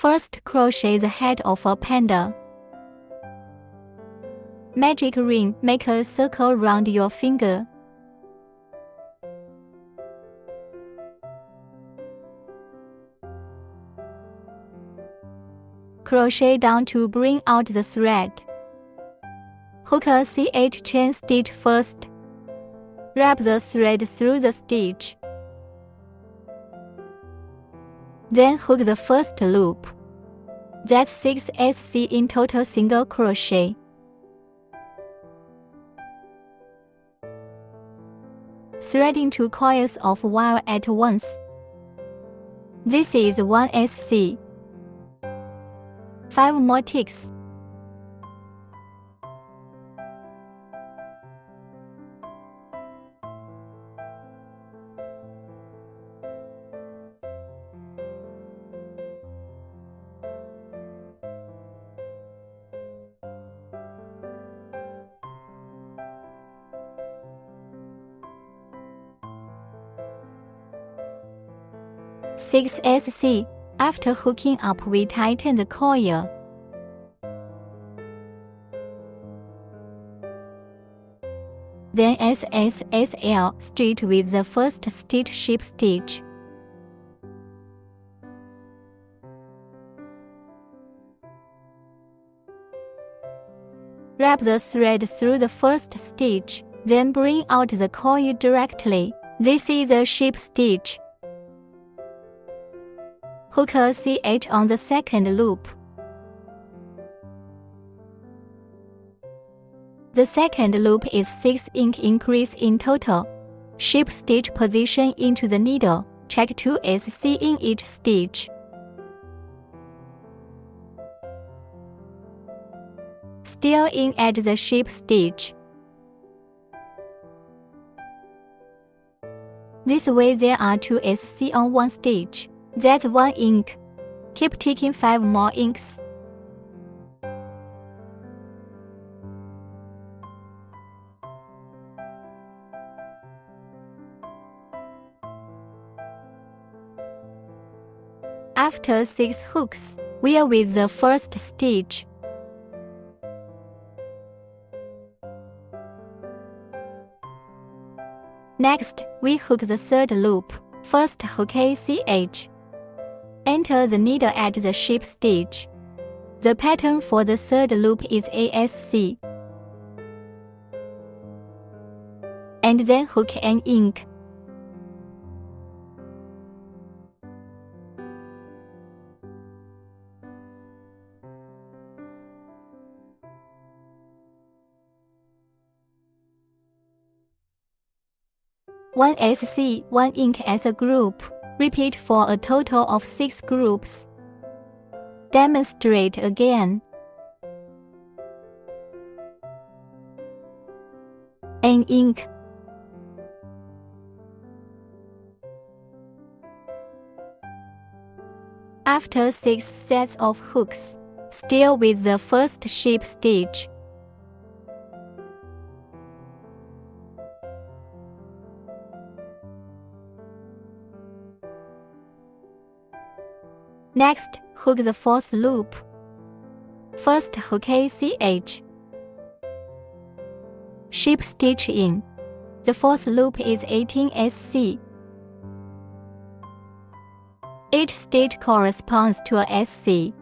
First, crochet the head of a panda. Magic ring, make a circle around your finger. Crochet down to bring out the thread. Hook a CH chain stitch first. Wrap the thread through the stitch. Then hook the first loop. That's 6 SC in total single crochet. Threading 2 coils of wire at once. This is 1 SC. 5 more ticks. Six SC. After hooking up, we tighten the coil. Then SSSL straight with the first stitch ship stitch. Wrap the thread through the first stitch, then bring out the coil directly. This is the ship stitch. Hook a CH on the second loop. The second loop is 6 inch increase in total. Ship stitch position into the needle. Check 2 SC in each stitch. Still in at the ship stitch. This way there are 2 SC on one stitch. That's 1 inch. Keep ticking 5 more inks. After 6 hooks, wear with the first stitch. Next, we hook the third loop. First hook ACH. Enter the needle at the ship stitch. The pattern for the third loop is ASC. And then hook an ink. One SC, 1 ink as a group. Repeat for a total of 6 groups. Demonstrate again. An ink. After 6 sets of hooks, still with the first ship stitch. Next, hook the fourth loop. First hook ACH. Ship stitch in. The fourth loop is 18 SC. Each stitch corresponds to a SC.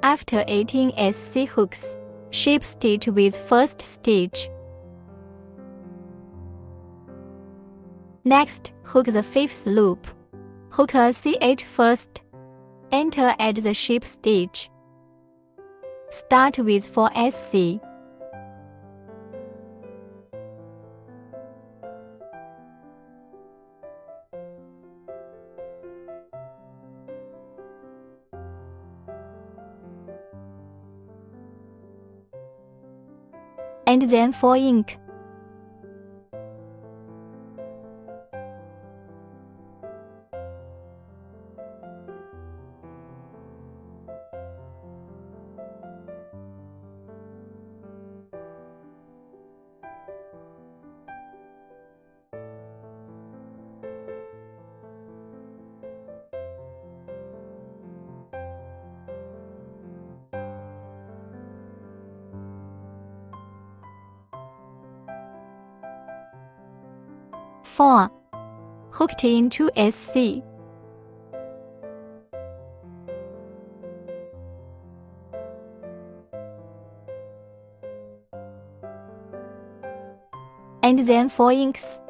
After 18 SC hooks, ship stitch with first stitch. Next, hook the fifth loop. Hook a CH first. Enter at the ship stitch. Start with 4 SC. and then for ink. Four. Hooked into SC. And then for inks.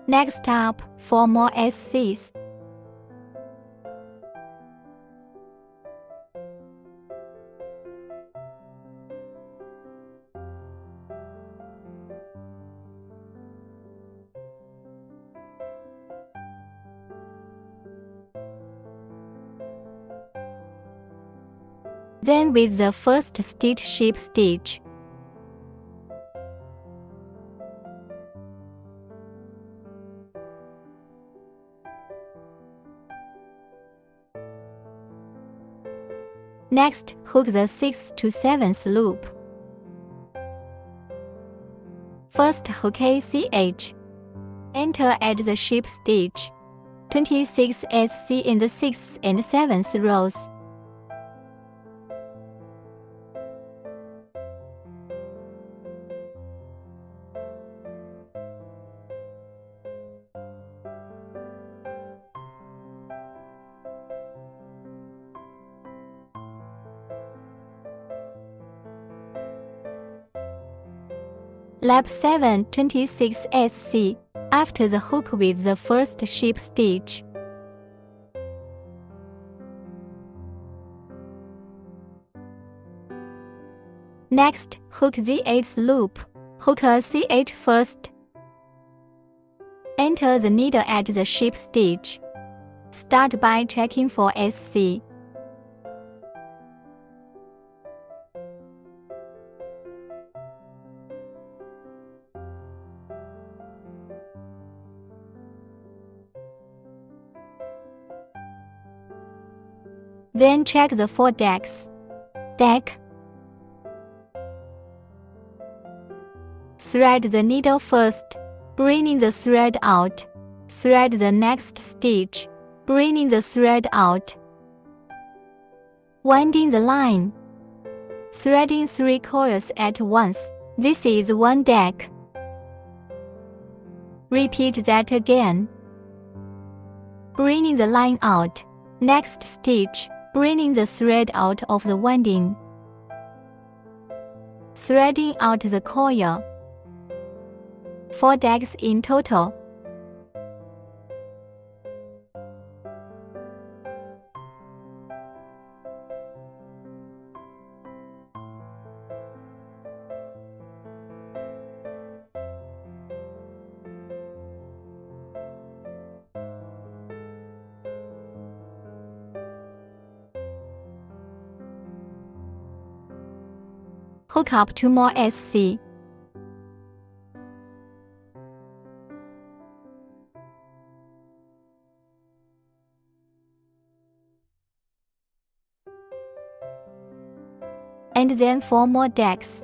Next up, 4 more SCs. Then with the first stitch ship stitch. Next, hook the 6th to 7th loop. First hook ACH. Enter at the ship stitch. 26 SC in the 6th and 7th rows. Lap 7, 26 SC, after the hook with the first ship stitch. Next, hook the 8th loop. Hook a CH first. Enter the needle at the ship stitch. Start by checking for SC. Then check the 4 decks. Deck. Thread the needle first, bringing the thread out. Thread the next stitch, bringing the thread out. Winding the line. Threading 3 coils at once. This is 1 deck. Repeat that again. Bringing the line out. Next stitch, bringing the thread out of the winding. Threading out the coil. 4 decks in total. Hook up 2 more SC. And then 4 more decks.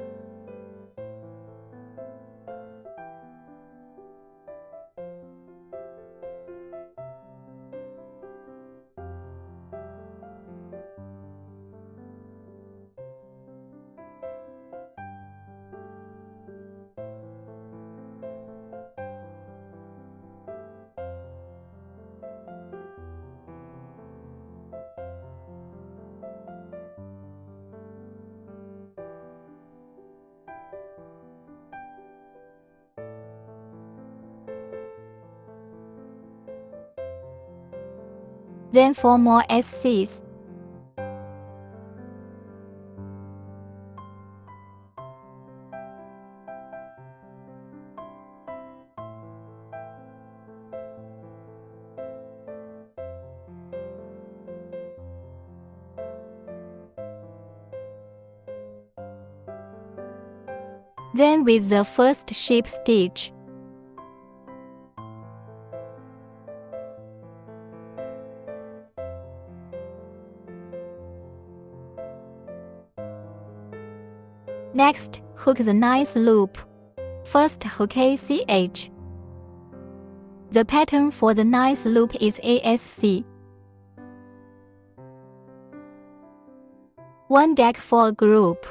then 4 more SCs. Then with the first ship stitch, next, hook the ninth loop. First hook ACH. The pattern for the ninth loop is ASC. 1 deck for a group.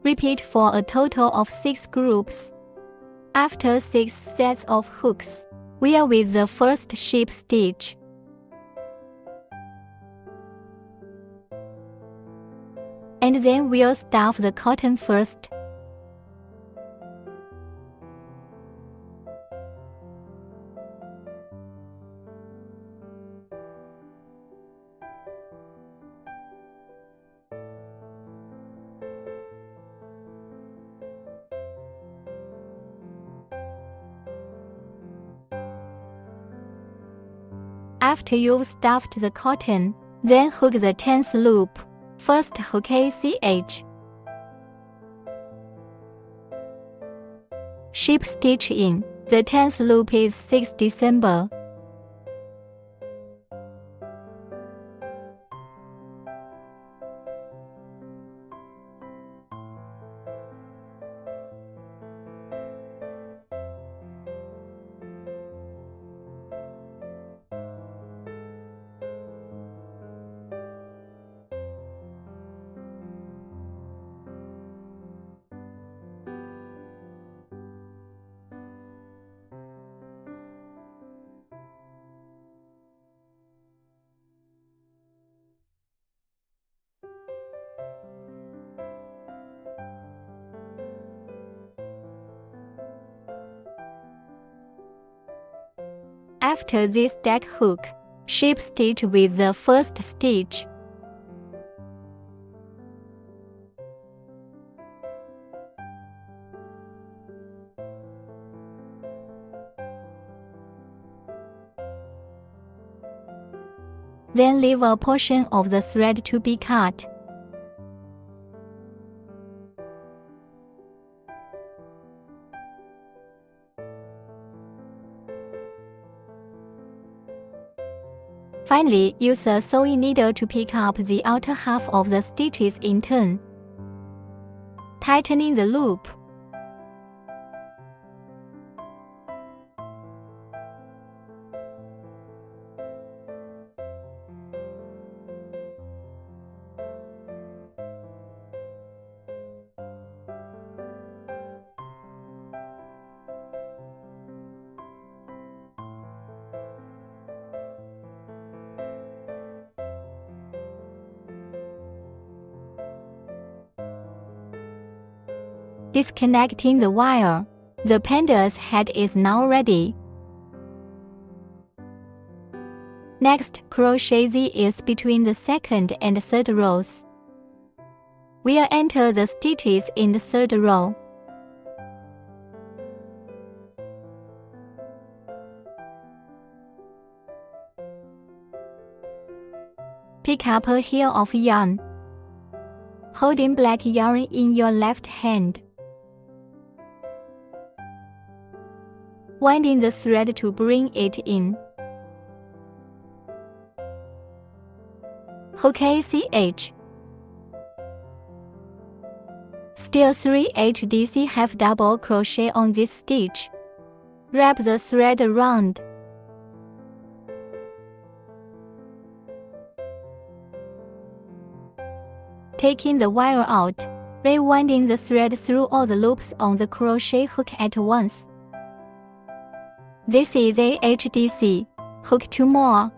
Repeat for a total of 6 groups. After 6 sets of hooks, wear with the first ship stitch. And then we'll stuff the cotton first. After you've stuffed the cotton, then hook the 10th loop. First hook ACH. Ship stitch in. The 10th loop is 6 December. After this deck hook, ship stitch with the first stitch. Then leave a portion of the thread to be cut. Finally, use a sewing needle to pick up the outer half of the stitches in turn, tightening the loop. Disconnecting the wire. The panda's head is now ready. Next, crochet the ears between the second and third rows. We'll enter the stitches in the third row. Pick up a heel of yarn, holding black yarn in your left hand. Winding the thread to bring it in. Hook ACH. Still 3 HDC half double crochet on this stitch. Wrap the thread around. Taking the wire out, rewinding the thread through all the loops on the crochet hook at once. This is a HDC. Hook 2 more.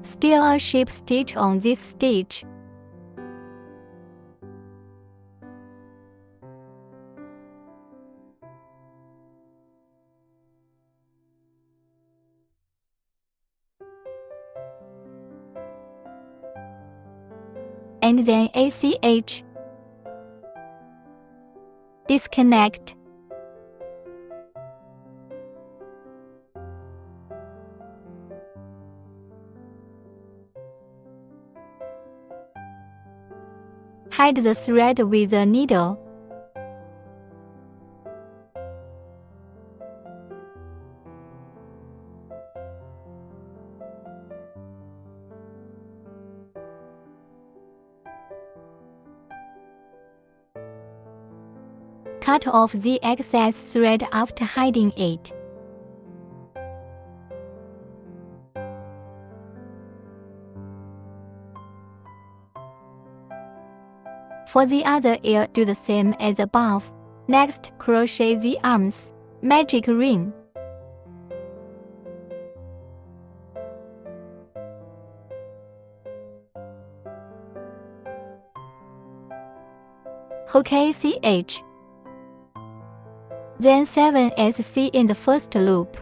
Still a ship stitch on this stitch. And then ACH. Disconnect. Hide the thread with a needle. Cut off the excess thread after hiding it. For the other ear, do the same as above. Next, crochet the arms. Magic ring. Hook ACH. Then 7SC in the first loop.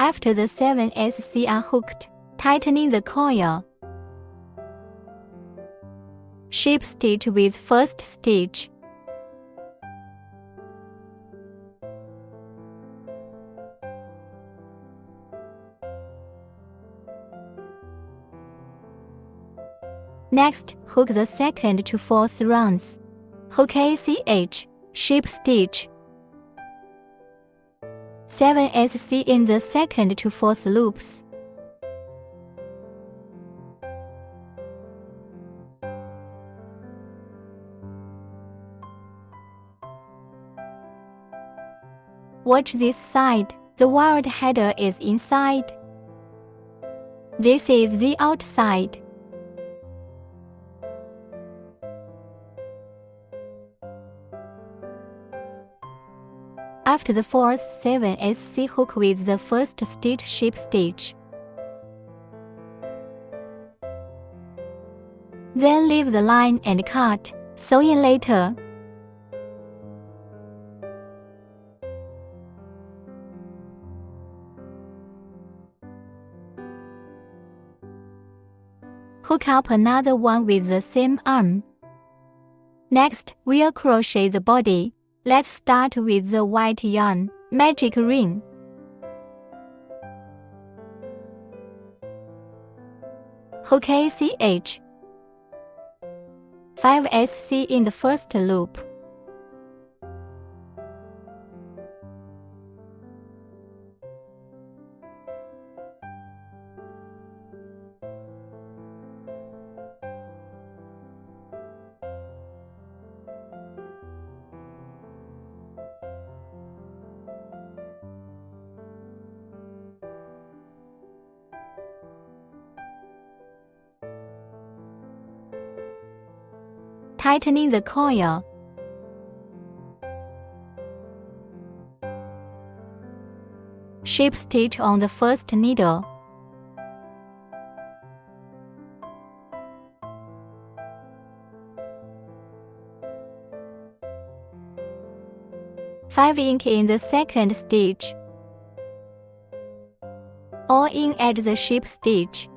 After the 7SC are hooked, tightening the coil. Ship stitch with first stitch. Next, hook the second to fourth rounds. Hook ACH, ship stitch. 7SC in the second to fourth loops. Watch this side, the wired header is inside. This is the outside. After the fourth 7SC, hook with the first stitch ship stitch. Then leave the line and cut, sew in later. Hook up another one with the same arm. Next, we'll crochet the body. Let's start with the white yarn, magic ring. Hook ACH. 5SC in the first loop. Tightening the coil. Ship stitch on the first needle. Five ink in the second stitch. All in at the ship stitch.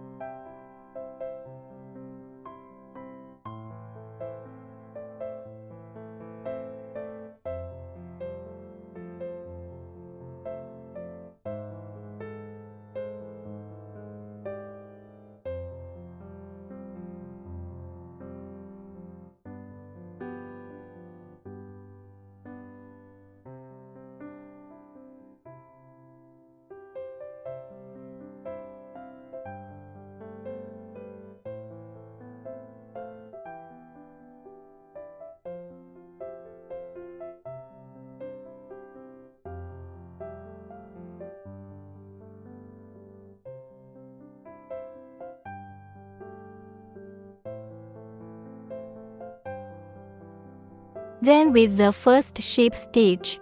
Then with the first ship stitch.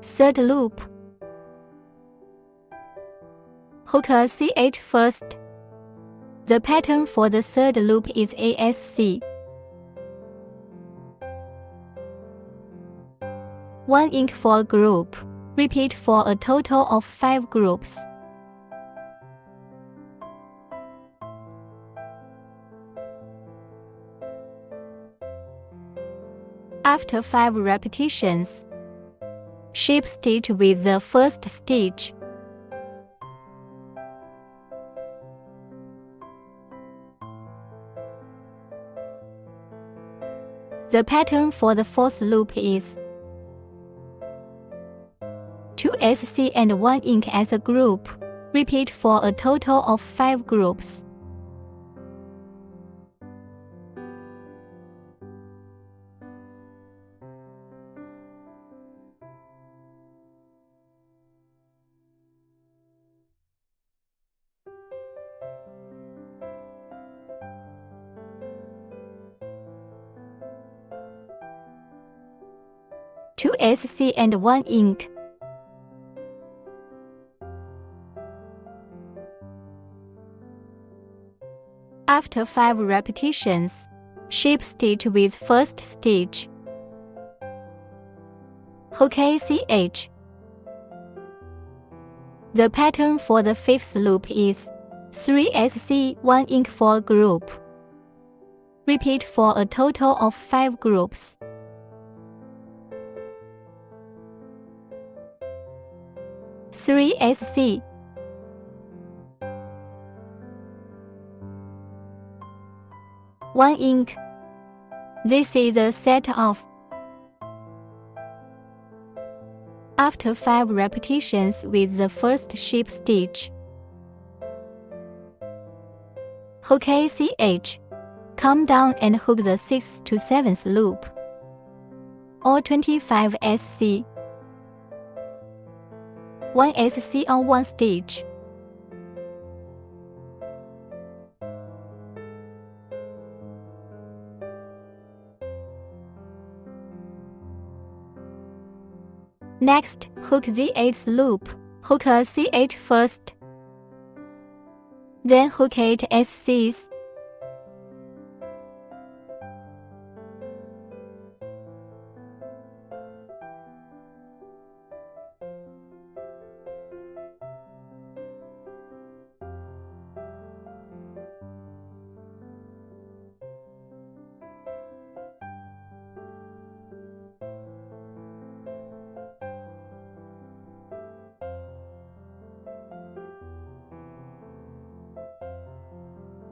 Third loop. Hook a CH first. The pattern for the third loop is ASC. 1 ink for a group. Repeat for a total of 5 groups. After 5 repetitions, ship stitch with the first stitch. The pattern for the fourth loop is 2 SC and 1 ink as a group. Repeat for a total of 5 groups. Two SC and 1 ink. After 5 repetitions, ship stitch with first stitch. Hook ACH. The pattern for the fifth loop is 3 SC, 1 ink for a group. Repeat for a total of 5 groups. Three SC. One ink. This is a set of. After 5 repetitions with the first ship stitch. Hook ACH. Come down and hook the 6th to 7th loop. Or 25 SC. 1 SC on 1 stitch. Next, hook the 8th loop. Hook a CH first. Then hook 8 SCs.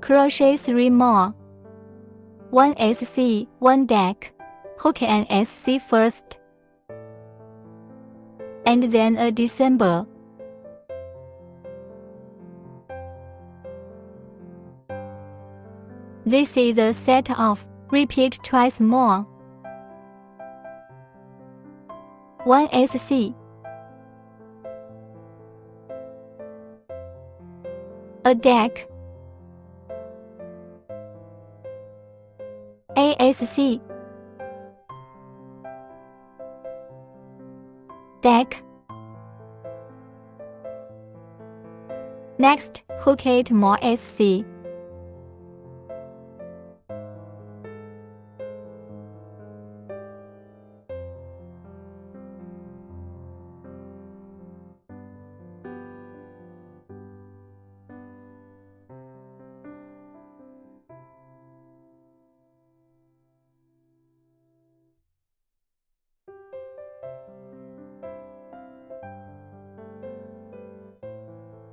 Crochet 3 more. 1 SC, 1 deck. Hook an SC first. And then a December. This is a set of. Repeat twice more. 1 SC. A deck. ASC. Deck. Next, hook 8 more SC.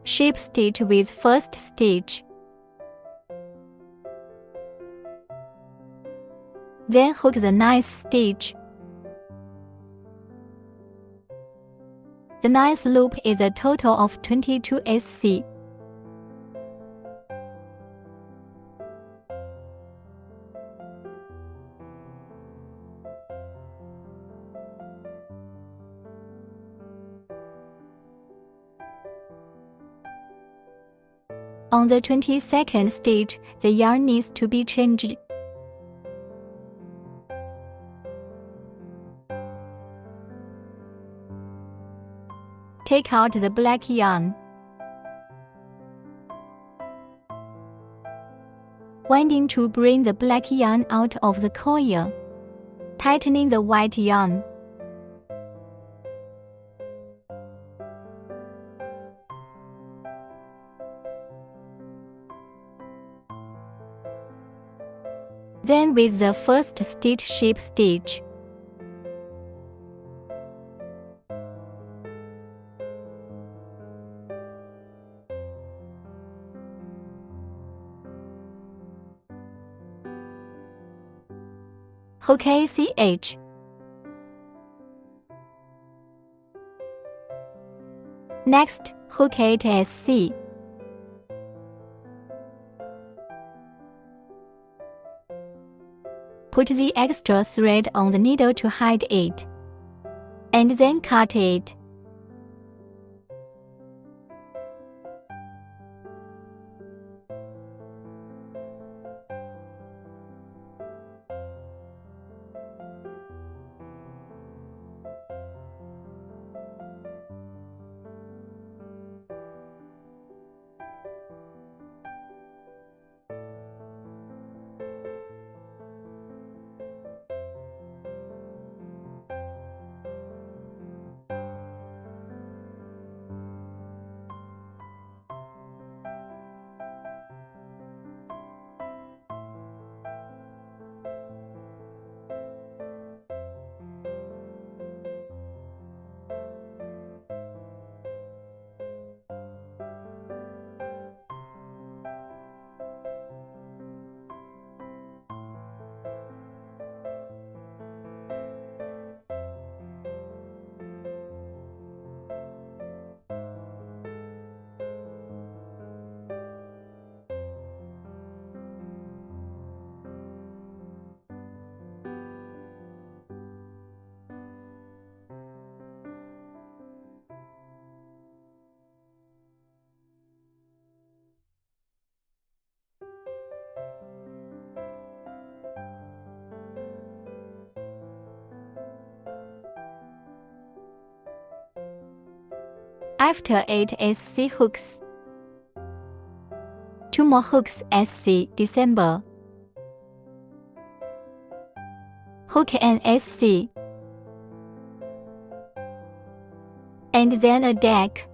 Ship stitch with first stitch. Then hook the 9th stitch. The 9th loop is a total of 22 SC. On the 22nd stitch, the yarn needs to be changed. Take out the black yarn. Winding to bring the black yarn out of the coil. Tightening the white yarn. Then with the first stitch ship stitch. Hook ACH. Next, hook 8SC. Put the extra thread on the needle to hide it, and then cut it. After 8 SC hooks, 2 more hooks SC December. Hook an SC, and then a deck.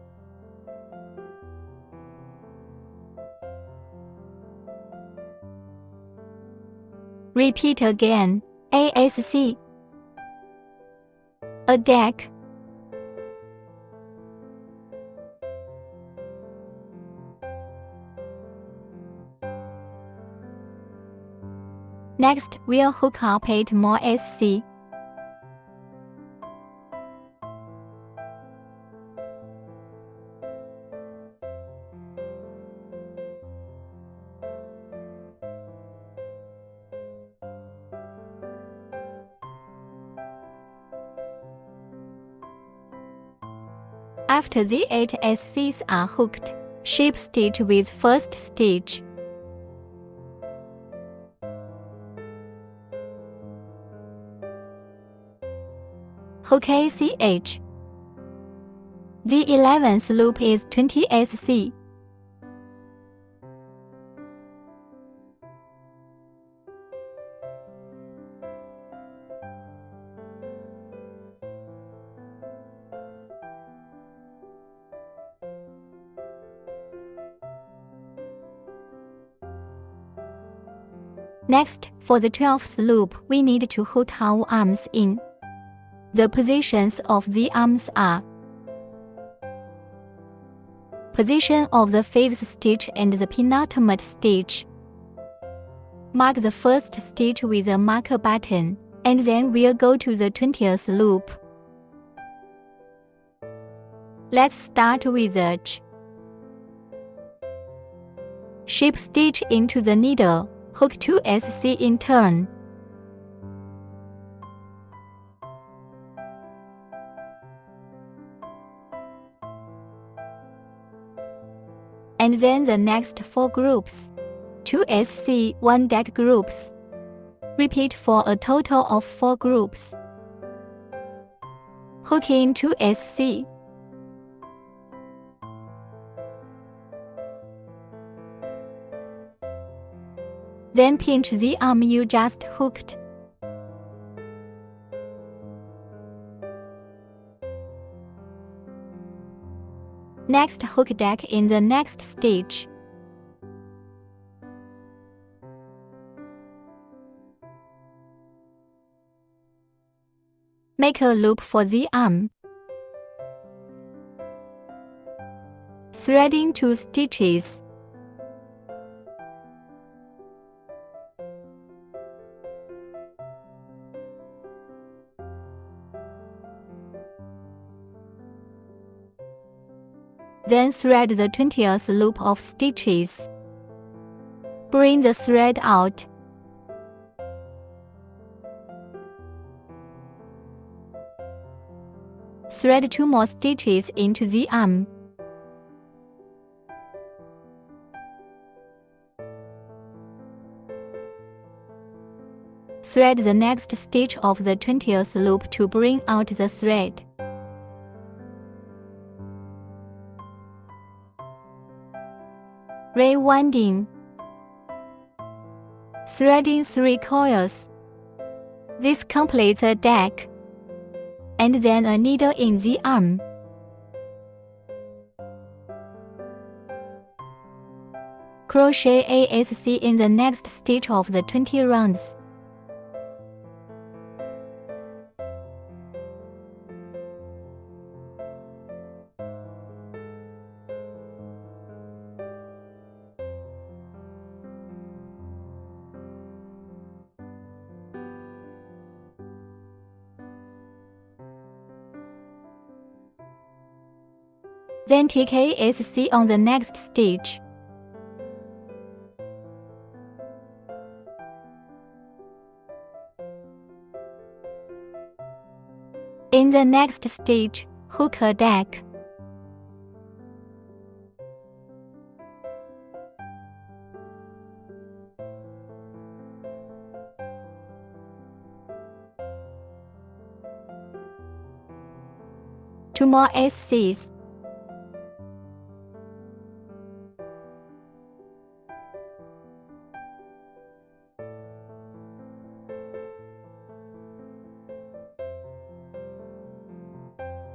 Repeat again, ASC, a deck. Next, we'll hook up 8 more SC. After the 8 SCs are hooked, ship stitch with first stitch. Hook ACH. The 11th loop is 20 SC. Next, for the 12th loop, we need to hook our arms in. The positions of the arms are position of the 5th stitch and the penultimate stitch. Mark the first stitch with a marker button, and then we'll go to the 20th loop. Let's start with edge. Ship stitch into the needle, hook 2 SC in turn. And and then the next 4 groups, 2 SC 1 deck groups. Repeat for a total of 4 groups. Hook in 2 SC. Then pinch the arm you just hooked. Next, hook deck in the next stitch. Make a loop for the arm. Threading 2 stitches. Then thread the 20th loop of stitches. Bring the thread out. Thread 2 more stitches into the arm. Thread the next stitch of the 20th loop to bring out the thread. Rewinding. Threading 3 coils. This completes a deck, and then a needle in the arm. Crochet ASC in the next stitch of the 20 rounds. Then take ASC on the next stitch. In the next stitch, hook a deck. Two more SCs.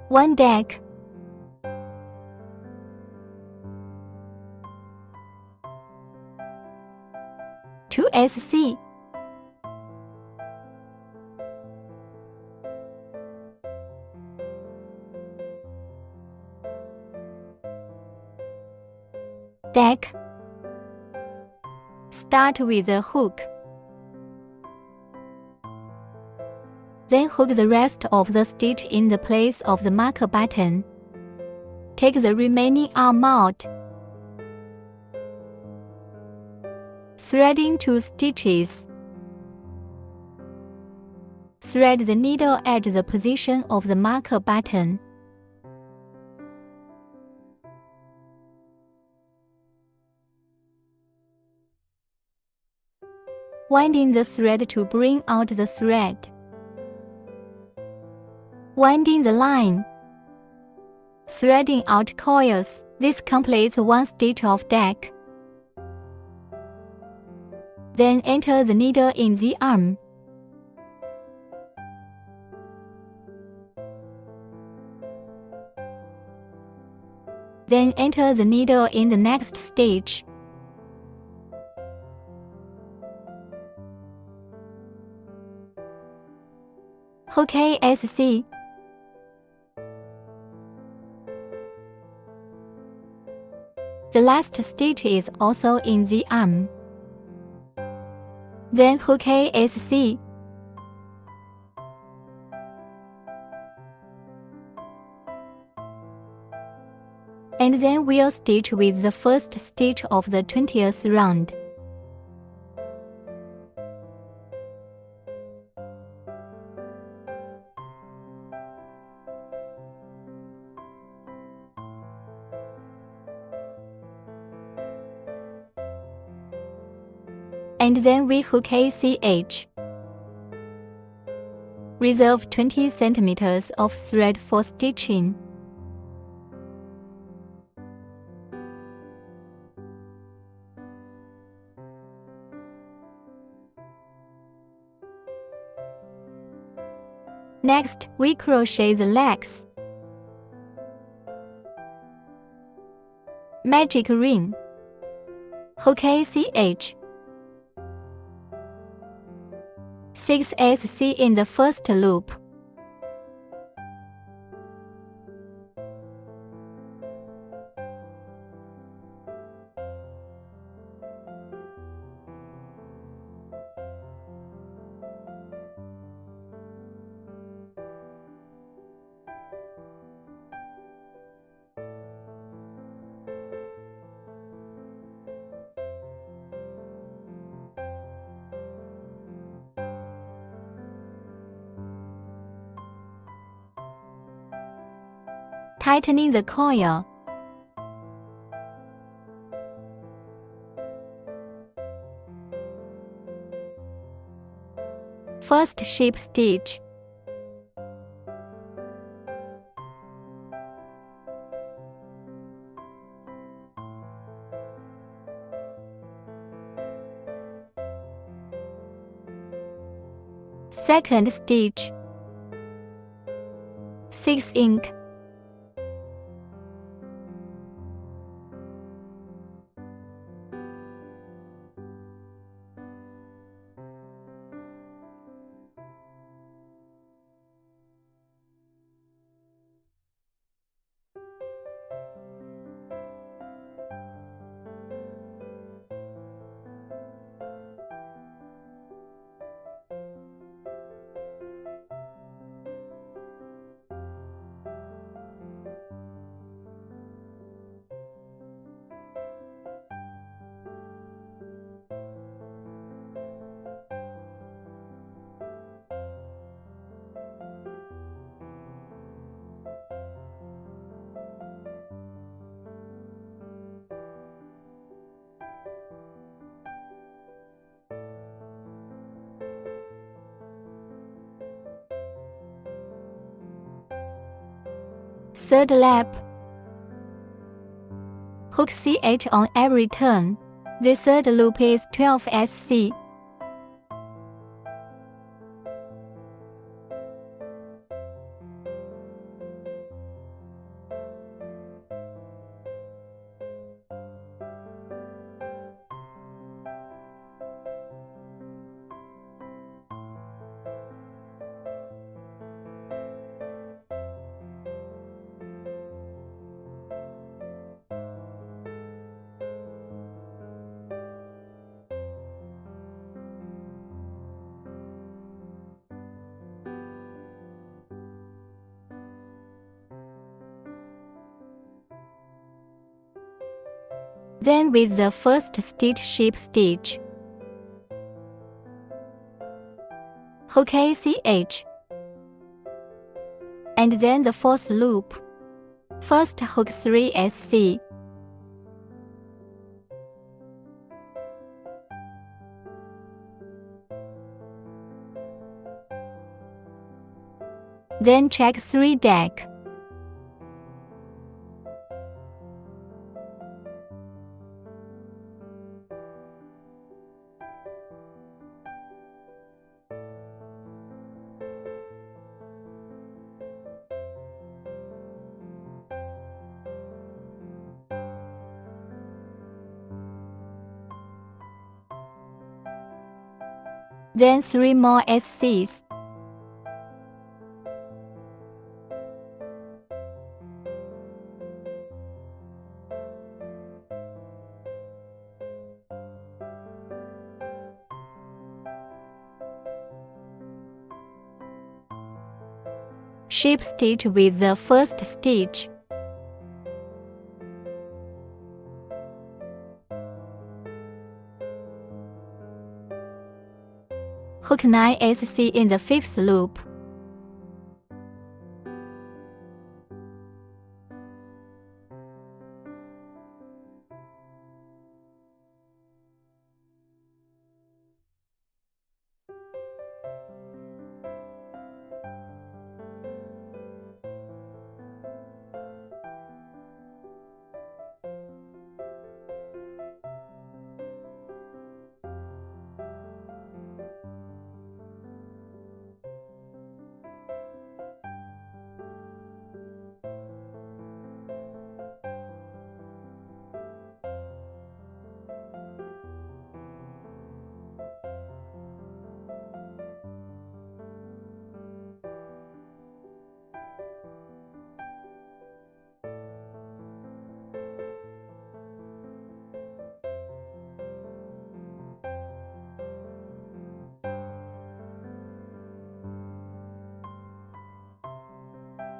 One deck. Two SC. Deck. Start with a hook. Then hook the rest of the stitch in the place of the marker button. Take the remaining arm out. Threading 2 stitches. Thread the needle at the position of the marker button. Winding the thread to bring out the thread. Winding the line. Threading out coils. This completes 1 stitch of deck. Then enter the needle in the arm. Then enter the needle in the next stitch. Hook ASC. The last stitch is also in the arm. Then hook ASC. And then we'll stitch with the first stitch of the 20th round. and then we hook ACH. Reserve 20 cm of thread for stitching. Next, we crochet the legs. Magic ring. Hook ACH. 6 SC in the first loop. Tightening the coil. First ship stitch. Second stitch. 6 ink. Third lap. Hook CH on every turn. The third loop is 12 SC. Then with the first stitch ship stitch. Hook ACH. And then the fourth loop. First hook 3 SC. Then check 3 deck. Then 3 more SCs. Ship stitch with the first stitch. Hook 9 SC in the fifth loop.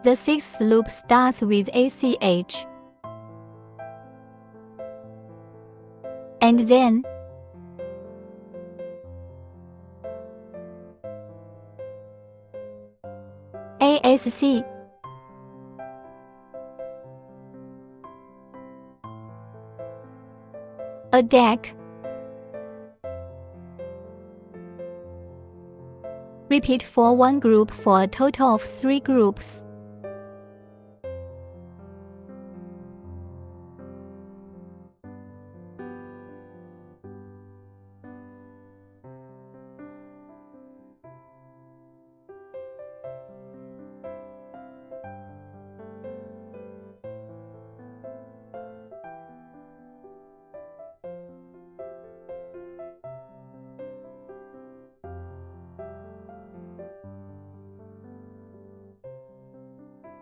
The sixth loop starts with ACH. And then ASC. A deck. Repeat for one group for a total of 3 groups.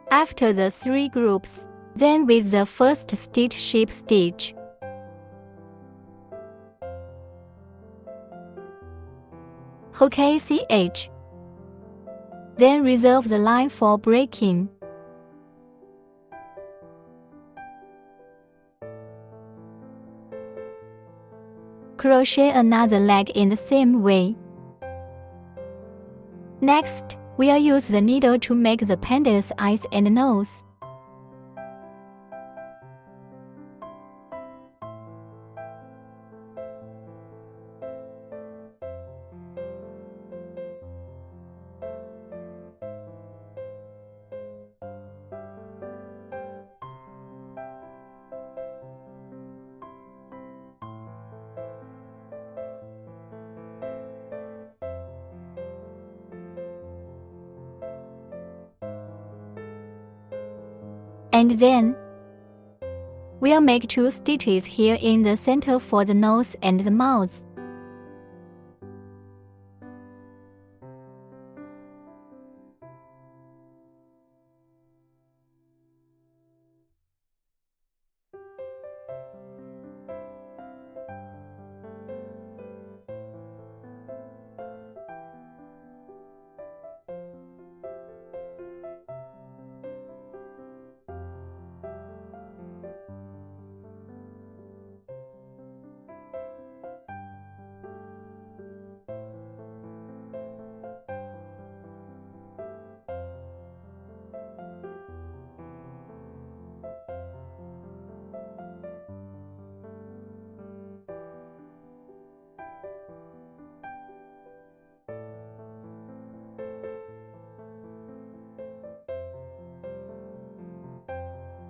After the 3 groups, then with the first stitch ship stitch. Hook ACH. Then reserve the line for breaking. Crochet another leg in the same way. Next, we'll use the needle to make the panda's eyes and nose. And then, we'll make 2 stitches here in the center for the nose and the mouth.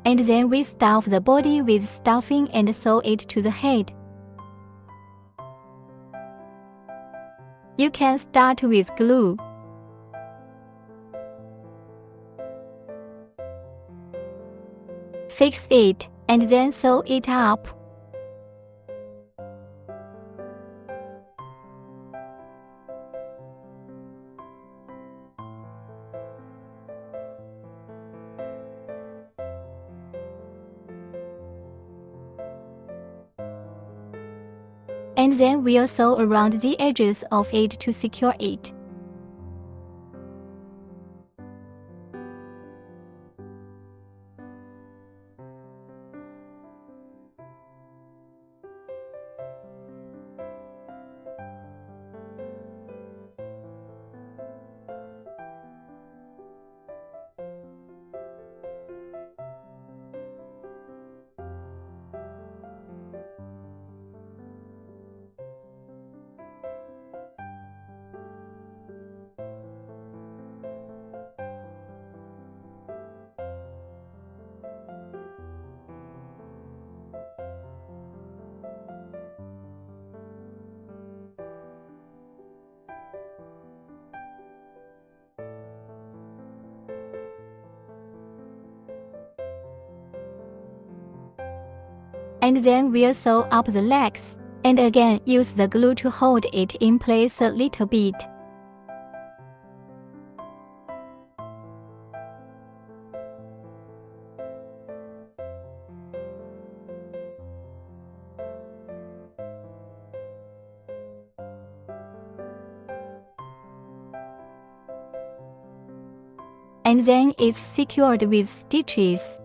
And then we stuff the body with stuffing and sew it to the head. You can start with glue. Fix it, and then sew it up. And then we'll sew around the edges of it to secure it. And then we'll sew up the legs, and again use the glue to hold it in place a little bit. and then it's secured with stitches.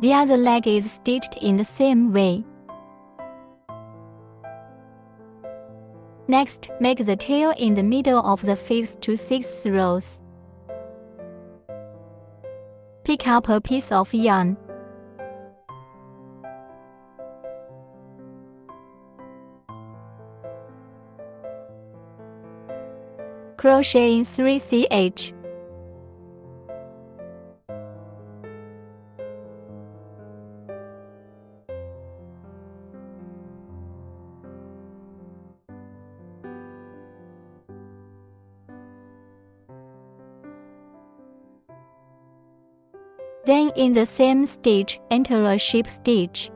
The other leg is stitched in the same way. Next, make the tail in the middle of the 5th to 6th rows. Pick up a piece of yarn. Crochet in 3ch. Then in the same stitch, enter a ship stitch.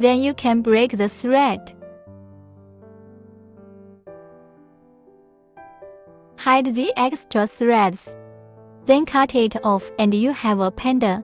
Then you can break the thread. Hide the extra threads. Then cut it off and you have a panda.